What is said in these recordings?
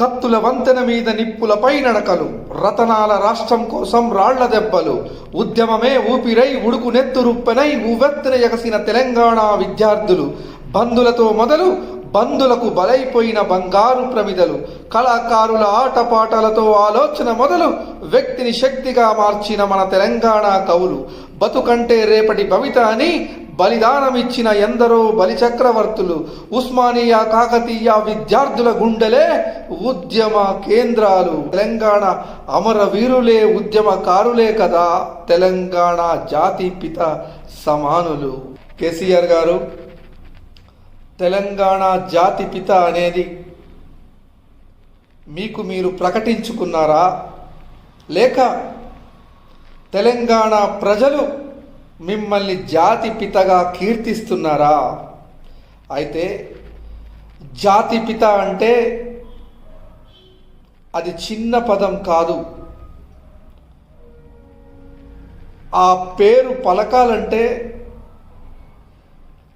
కత్తుల వంతెన మీద నిప్పులపై నడకలు, రతనాల రాష్ట్రం కోసం రాళ్ల దెబ్బలు, ఉద్యమమే ఊపిరై ఉడుకు నెత్తురుప్పెనై ఉవ్వెత్తున ఎగసిన తెలంగాణ విద్యార్థులు, బంధులతో మొదలు బంధులకు బలైపోయిన బంగారు ప్రమిదలు, కళాకారుల ఆటపాటలతో ఆలోచన మొదలు వ్యక్తిని శక్తిగా మార్చిన మన తెలంగాణ కవులు, బతుకంటే రేపటి భవిత అని బలిదానమిచ్చిన ఎందరో బలిచక్రవర్తులు, ఉస్మానియా కాకతీయ విద్యార్థుల గుండెలే ఉద్యమ కేంద్రాలు. తెలంగాణ అమరవీరులే ఉద్యమకారులే కదా తెలంగాణ జాతిపిత సమానులు. కేసీఆర్ గారు, తెలంగాణ జాతిపిత అనేది మీకు మీరు ప్రకటించుకున్నారా, లేక తెలంగాణ ప్రజలు మిమ్మల్ని జాతిపితగా కీర్తిస్తున్నారా? అయితే జాతిపిత అంటే అది చిన్న పదం కాదు. ఆ పేరు పలకాలంటే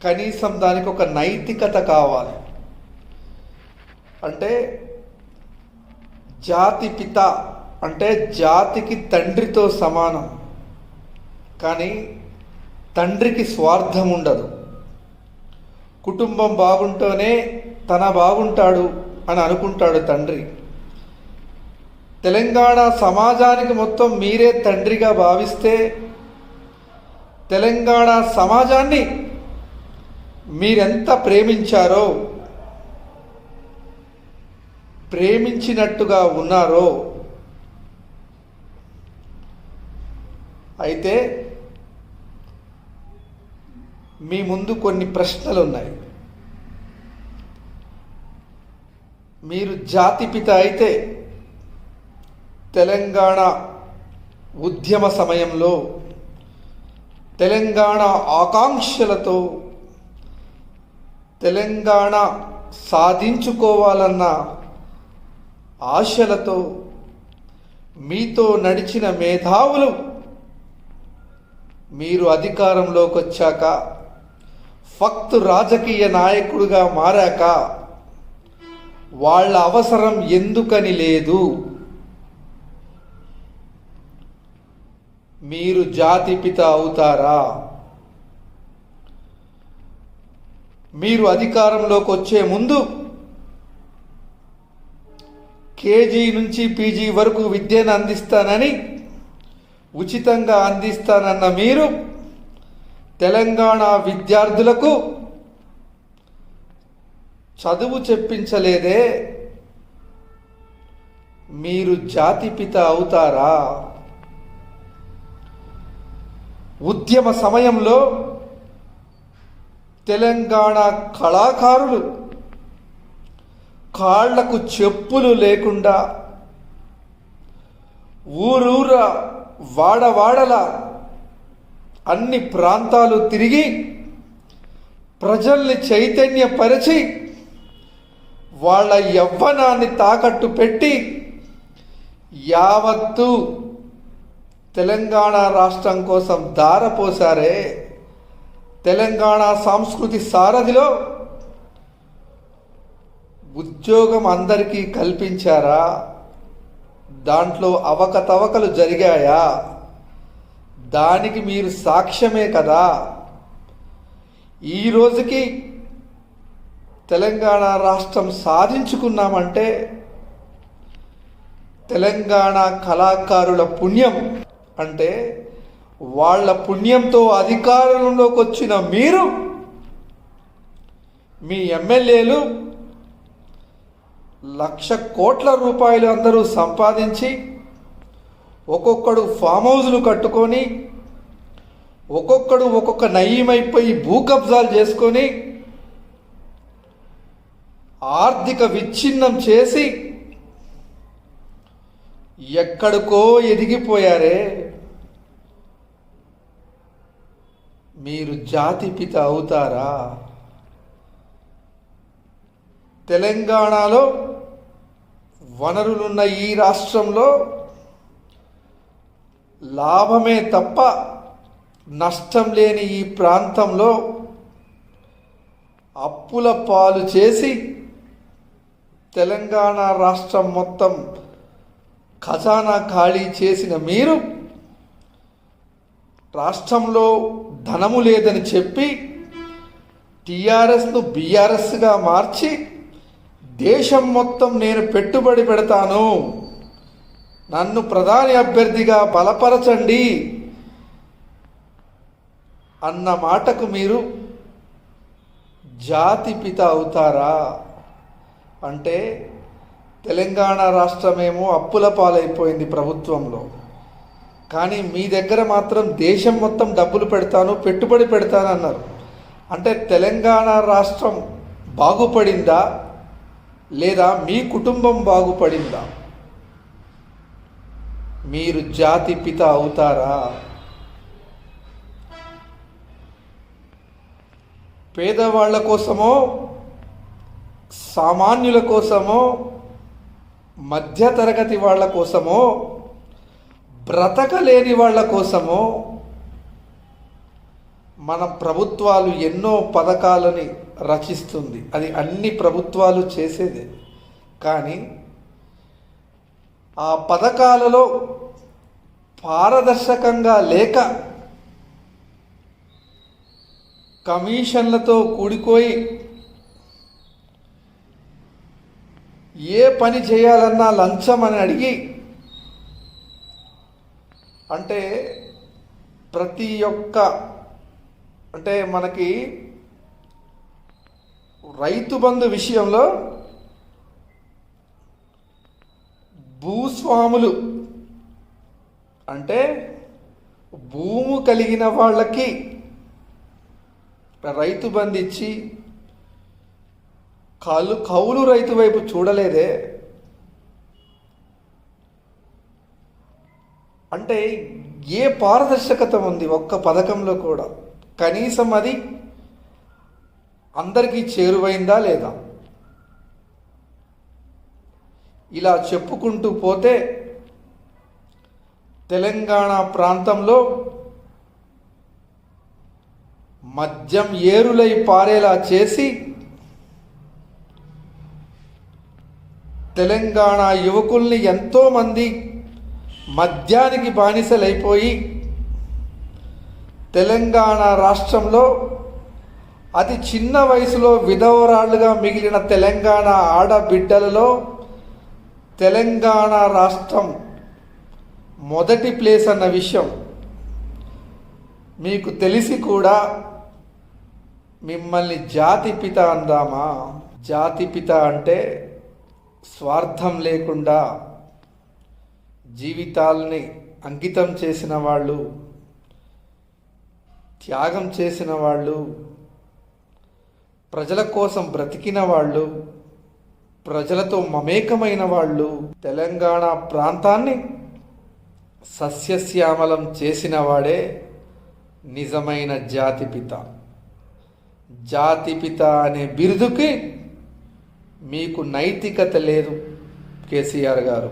కనీసం దానికి ఒక నైతికత కావాలి. అంటే జాతిపిత అంటే జాతికి తండ్రితో సమానం. కానీ తండ్రికి స్వార్థం ఉండదు. కుటుంబం బాగుంటేనే తన బాగుంటాడు అని అనుకుంటాడు తండ్రి. తెలంగాణ సమాజానికి మొత్తం మీరే తండ్రిగా భావిస్తే తెలంగాణ సమాజాన్ని మీరెంత ప్రేమించారో, ప్రేమించినట్టుగా ఉన్నారో. అయితే మీ ముందు కొన్ని ప్రశ్నలు ఉన్నాయి. మీరు జాతిపిత అయితే తెలంగాణ ఉద్యమ సమయంలో తెలంగాణ ఆకాంక్షలతో తెలంగాణ సాధించుకోవాలన్న ఆశలతో మీతో నడిచిన మేధావులు మీరు అధికారంలోకి వచ్చాక, ఫక్తు రాజకీయ నాయకుడిగా మారాక వాళ్ళ అవసరం ఎందుకని లేదు. మీరు జాతిపిత అవుతారా? మీరు అధికారంలోకి వచ్చే ముందు కేజీ నుంచి పీజీ వరకు విద్యను అందిస్తానని, ఉచితంగా అందిస్తానన్న మీరు తెలంగాణ విద్యార్థులకు చదువు చెప్పించలేదే. మీరు జాతిపిత అవుతారా? ఉద్యమ సమయంలో తెలంగాణ కళాకారులు కాళ్లకు చెప్పులు లేకుండా ఊరూర వాడవాడల అన్ని ప్రాంతాలు తిరిగి ప్రజల్ని చైతన్యపరిచి వాళ్ళ యవ్వనాన్ని తాకట్టు పెట్టి యావత్తు తెలంగాణ రాష్ట్రం కోసం ధారపోసారే. తెలంగాణ సంస్కృతి సారథిలో ఉద్యోగం అందరికీ కల్పించారా? దాంట్లో అవకతవకలు జరిగాయా? దానికి మీరు సాక్ష్యమే కదా. ఈ రోజుకి తెలంగాణ రాష్ట్రం సాధించుకున్నామంటే తెలంగాణ కళాకారుల పుణ్యం. అంటే వాళ్ళ పుణ్యంతో అధికారంలోకి వచ్చిన మీరు, మీ ఎమ్మెల్యేలు ₹1,00,00,000 కోట్లు అందరూ సంపాదించి ఒక్కొక్కడు ఫామ్ హౌజులు కట్టుకొని, ఒక్కొక్కడు ఒక్కొక్క నయీమైపోయి భూ కబ్జాలు చేసుకొని ఆర్థిక విచ్ఛిన్నం చేసి ఎక్కడికో ఎదిగిపోయారే. మీరు జాతిపిత అవుతారా? తెలంగాణలో వనరులున్న ఈ రాష్ట్రంలో లాభమే తప్ప నష్టం లేని ఈ ప్రాంతంలో అప్పుల పాలు చేసి తెలంగాణ రాష్ట్రం మొత్తం ఖజానా ఖాళీ చేసిన మీరు రాష్ట్రంలో ధనము లేదని చెప్పి టీఆర్ఎస్ను బీఆర్ఎస్గా మార్చి దేశం మొత్తం నేను పెట్టుబడి పెడతాను, నన్ను ప్రధాని అభ్యర్థిగా బలపరచండి అన్న మాటకు మీరు జాతిపిత అవుతారా? అంటే తెలంగాణ రాష్ట్రమేమో అప్పుల పాలైపోయింది ప్రభుత్వంలో, కానీ మీ దగ్గర మాత్రం దేశం మొత్తం డబ్బులు పెడతాను, పెట్టుబడి పెడతాను అన్నారు. అంటే తెలంగాణ రాష్ట్రం బాగుపడిందా లేదా మీ కుటుంబం బాగుపడిందా? మీరు జాతిపిత అవుతారా? పేదవాళ్ల కోసమో, సామాన్యుల కోసమో, మధ్యతరగతి వాళ్ళ కోసమో, బ్రతకలేని వాళ్ళ కోసమో మన ప్రభుత్వాలు ఎన్నో పథకాలని రచిస్తుంది. అది అన్ని ప్రభుత్వాలు చేసేదే. కానీ ఆ పథకాలలో పారదర్శకంగా లేక కమిషన్లతో కూడిపోయి ఏ పని చేయాలన్నా లంచం అని అడిగి, అంటే ప్రతి ఒక్క అంటే మనకి రైతు బంధు విషయంలో భూస్వాములు అంటే భూము కలిగిన వాళ్ళకి రైతు బంధు ఇచ్చి కౌలు రైతు వైపు చూడలేదే. అంటే ఏ పారదర్శకత ఉంది ఒక్క పథకంలో కూడా? కనీసం అది అందరికీ చేరువైందా లేదా? ఇలా చెప్పుకుంటూ పోతే తెలంగాణ ప్రాంతంలో మద్యం ఏరులై పారేలా చేసి తెలంగాణ యువకుల్ని ఎంతోమంది మద్యానికి బానిసలైపోయి తెలంగాణ రాష్ట్రంలో అతి చిన్న వయసులో విధవరాళ్లుగా మిగిలిన తెలంగాణ ఆడబిడ్డలలో తెలంగాణ రాష్ట్రం మొదటి ప్లేస్ అన్న విషయం మీకు తెలిసి కూడా మిమ్మల్ని జాతిపిత అందామా? జాతిపిత అంటే స్వార్థం లేకుండా జీవితాల్ని అంకితం చేసిన వాళ్ళు, త్యాగం చేసిన వాళ్ళు, ప్రజల కోసం బ్రతికిన వాళ్ళు, ప్రజలతో మమేకమైన వాళ్ళు, తెలంగాణ ప్రాంతాన్ని సస్యశ్యామలం చేసిన వాడే నిజమైన జాతిపిత. జాతిపిత అనే బిరుదుకి మీకు నైతికత లేదు కేసీఆర్ గారు.